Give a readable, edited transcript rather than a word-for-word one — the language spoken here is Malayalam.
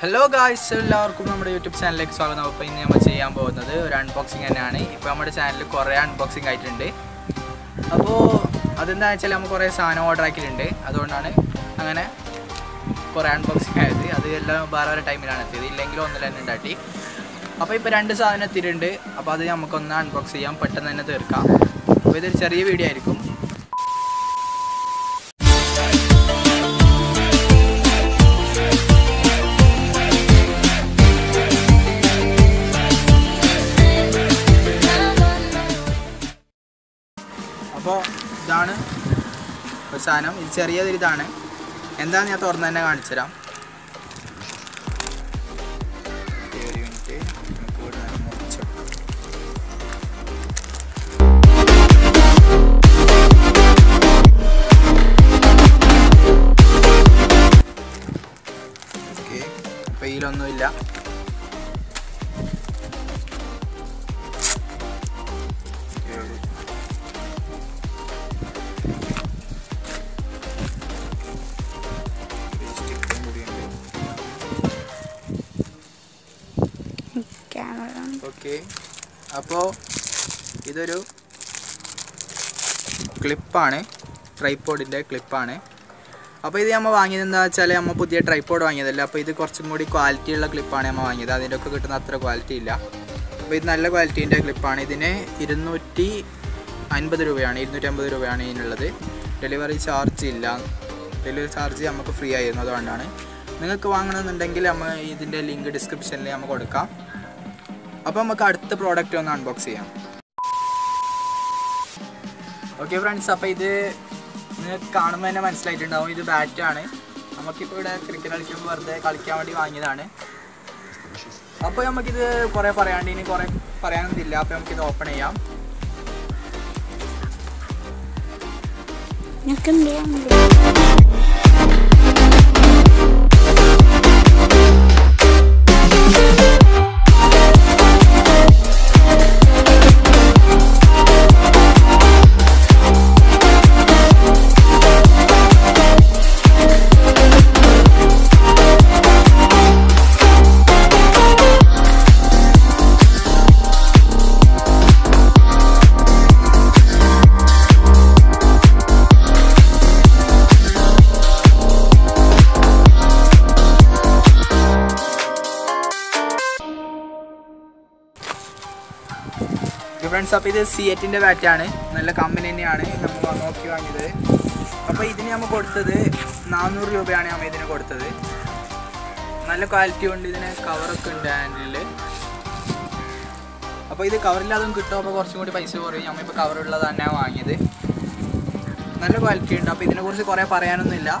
Hello guys, എല്ലാവർക്കും നമ്മുടെ യൂട്യൂബ് ചാനലിലേക്ക് സ്വാഗതം. അപ്പോൾ ഇന്ന് നമ്മൾ ചെയ്യാൻ പോകുന്നത് ഒരു അൺബോക്സിംഗ് തന്നെയാണ്. ഇപ്പോൾ നമ്മുടെ ചാനലിൽ കുറേ അൺബോക്സിംഗ് ആയിട്ടുണ്ട്. അപ്പോൾ അതെന്താണെന്ന് വെച്ചാൽ നമ്മൾ കുറേ സാധനം ഓർഡർ ആക്കിയിട്ടുണ്ട്. അതുകൊണ്ടാണ് അങ്ങനെ കുറേ അൺബോക്സിംഗ് ആയത്. അത് എല്ലാം വേറെ ടൈമിലാണ് എത്തിയത്, ഇല്ലെങ്കിൽ ഒന്നിൽ തന്നെ ഉണ്ടാക്കി. അപ്പോൾ ഇപ്പോൾ രണ്ട് സാധനം എത്തിയിട്ടുണ്ട്. അപ്പോൾ അത് നമുക്കൊന്ന് അൺബോക്സ് ചെയ്യാം, പെട്ടെന്ന് തന്നെ തീർക്കാം. അപ്പോൾ ഇതൊരു ചെറിയ വീഡിയോ ആയിരിക്കും. അപ്പോൾ ഇതാണ് ഒരു സാധനം. ഇത് ചെറിയതൊരിതാണ്. എന്താണെന്ന് ഞാൻ തുറന്ന് തന്നെ കാണിച്ചു തരാം. ഒരു മിനിറ്റ്, നമുക്ക് ഇവിടെ മുറിച്ചു. ഓക്കെ, അപ്പോൾ ഇതിലൊന്നുമില്ല. ഓക്കെ, അപ്പോൾ ഇതൊരു ക്ലിപ്പാണ്, ട്രൈപോഡിൻ്റെ ക്ലിപ്പാണ്. അപ്പോൾ ഇത് നമ്മൾ വാങ്ങിയത് എന്താ വെച്ചാൽ നമ്മൾ പുതിയ ട്രൈപോഡ് വാങ്ങിയതല്ല. അപ്പോൾ ഇത് കുറച്ചും കൂടി ക്വാളിറ്റി ഉള്ള ക്ലിപ്പാണ് നമ്മൾ വാങ്ങിയത്. അതിൻ്റെ ഒക്കെ കിട്ടുന്ന അത്ര ക്വാളിറ്റി ഇല്ല. അപ്പോൾ ഇത് നല്ല ക്വാളിറ്റീൻ്റെ ക്ലിപ്പാണ്. ഇതിന് 250 രൂപയാണ്, 250 രൂപയാണ് ഇതിനുള്ളത്. ഡെലിവറി ചാർജ് ഇല്ല. ഡെലിവറി ചാർജ് നമുക്ക് ഫ്രീ ആയിരുന്നു. അതുകൊണ്ടാണ് നിങ്ങൾക്ക് വാങ്ങണമെന്നുണ്ടെങ്കിൽ നമ്മൾ ഇതിൻ്റെ ലിങ്ക് ഡിസ്ക്രിപ്ഷനിൽ നമുക്ക് കൊടുക്കാം. അപ്പോൾ നമുക്ക് അടുത്ത പ്രോഡക്റ്റ് ഒന്ന് അൺബോക്സ് ചെയ്യാം. ഓക്കെ ഫ്രണ്ട്സ്, അപ്പോൾ ഇത് നിങ്ങൾക്ക് കാണുമ്പോൾ തന്നെ മനസ്സിലായിട്ടുണ്ടാവും, ഇത് ബാറ്റാണ്. നമുക്കിപ്പോൾ ഇവിടെ ക്രിക്കറ്റ് കളിക്കുമ്പോൾ വെറുതെ കളിക്കാൻ വേണ്ടി വാങ്ങിയതാണ്. അപ്പോൾ നമുക്കിത് കുറേ പറയാണ്ട്, ഇനി കുറേ പറയാനൊന്നുമില്ല. അപ്പോൾ നമുക്കിത് ഓപ്പൺ ചെയ്യാം. ഫ്രണ്ട്സ്, അപ്പോൾ ഇത് C8ൻ്റെ ബാറ്റാണ്. നല്ല കമ്പനി തന്നെയാണ്, നമ്മൾ നോക്കി വാങ്ങിയത്. അപ്പോൾ ഇതിന് നമ്മൾ കൊടുത്തത് 400 രൂപയാണ് നമ്മൾ ഇതിന് കൊടുത്തത്. നല്ല ക്വാളിറ്റി ഉണ്ട്. ഇതിന് കവറൊക്കെ ഉണ്ട് ഹാൻഡിൽ. അപ്പോൾ ഇത് കവറില്ലാതും കിട്ടും. അപ്പോൾ കുറച്ചും കൂടി പൈസ കുറയും. നമ്മളിപ്പോൾ കവറുള്ളത് തന്നെയാണ് വാങ്ങിയത്. നല്ല ക്വാളിറ്റി ഉണ്ട്. അപ്പോൾ ഇതിനെക്കുറിച്ച് കുറേ പറയാനൊന്നുമില്ല.